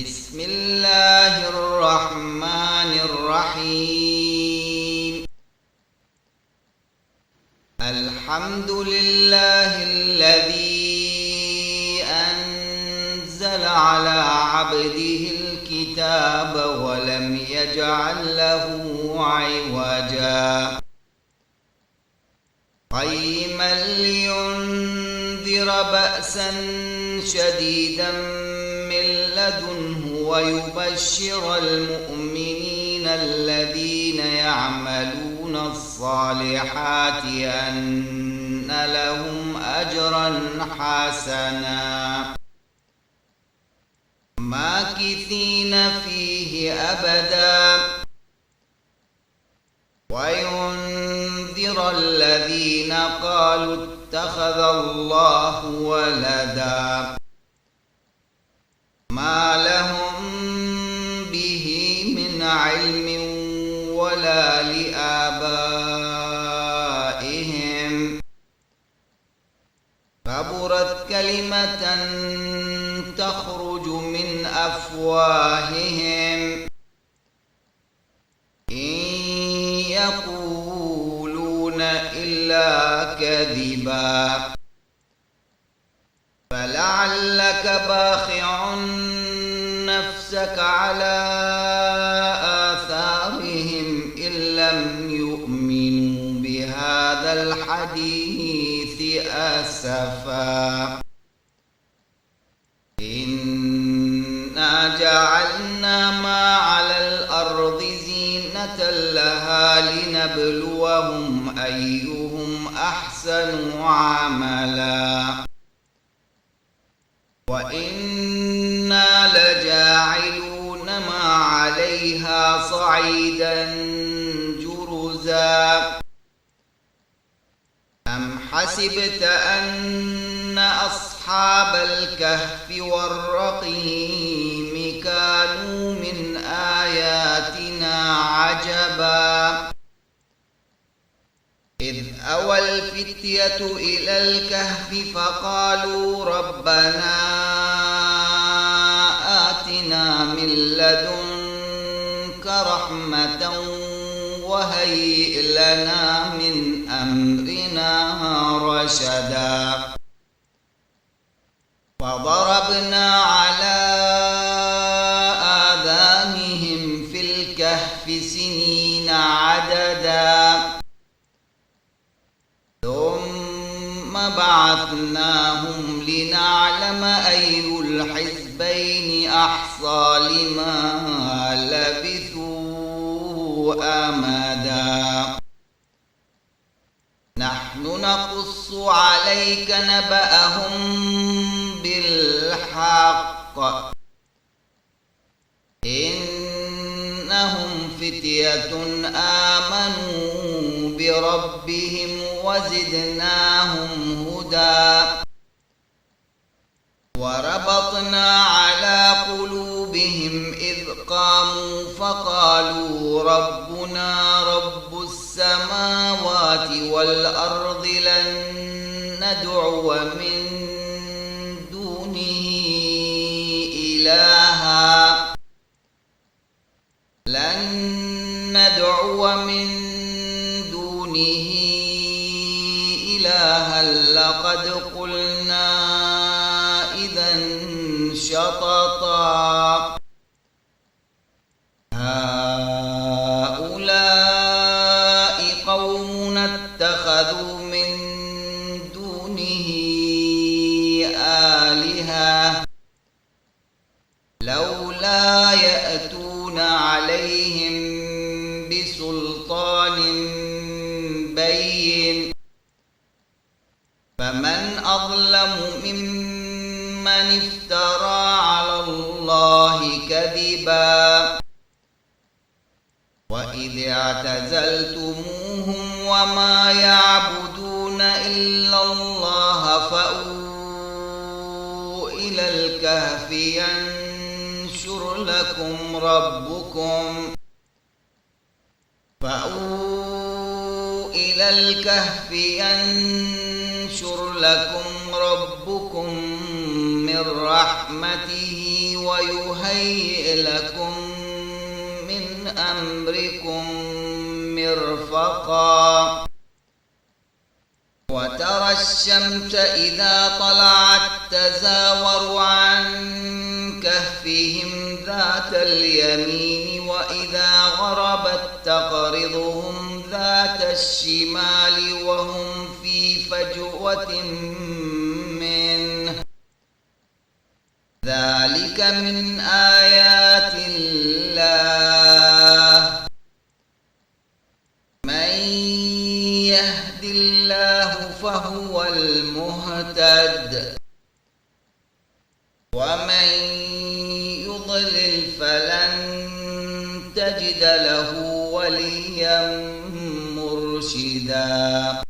بسم الله الرحمن الرحيم. الحمد لله الذي أنزل على عبده الكتاب ولم يجعل له عوجا قيما لينذر بأسا شديدا من لدنه ويبشر المؤمنين الذين يعملون الصالحات أن لهم أجرا حسنا ماكثين فيه أبدا وينذر الذين قالوا اتخذ الله ولدا ما لهم به من علم ولا لآبائهم كبرت كلمة تخرج من أفواههم إن يقولون إلا كذبا فلعلك باخع نفسك على آثارهم إن لم يؤمنوا بهذا الحديث أسفا إنا جعلنا ما على الأرض زينة لها لنبلوهم أيهم أحسن عملا وإنا لجاعلون ما عليها صعيدا جرزا أم حسبت أن أصحاب الكهف والرقيم كانوا من آياتنا عجبا إذ أوى الفتية إلى الكهف فقالوا ربنا آتنا من لدنك رحمة وهيئ لنا من أمرنا رشدا فضربنا على آذانهم في الكهف سنين عددا ثم بعثناهم لنعلم أي الحزبين أحصى لما لبثوا أمدا نحن نقص عليك نبأهم بالحق إنهم فتية آمنوا بربهم وزدناهم هدى وربطنا على قلوبهم إذ قاموا فقالوا ربنا رب السماوات والأرض لن ندعو من دونه إلها لقد قلنا إذا شططا هؤلاء قوم اتخذوا من دونه آلهة لولا يأتون عليهم بسلطان بين فمن أظلم ممن افترى على الله كذبا وإذ اعتزلتموهم وما يعبدون إلا الله فأووا إلى الكهف ينشر لكم ربكم من رحمته ويهيئ أمركم مرفقا وترى الشمس إذا طلعت تزاور عن كهفهم ذات اليمين وإذا غربت تقرضهم ذات الشمال وهم في فجوة منه ذلك من آيات الله من يهد الله فهو المهتد ومن يضلل فلن تجد له وليا مرشدا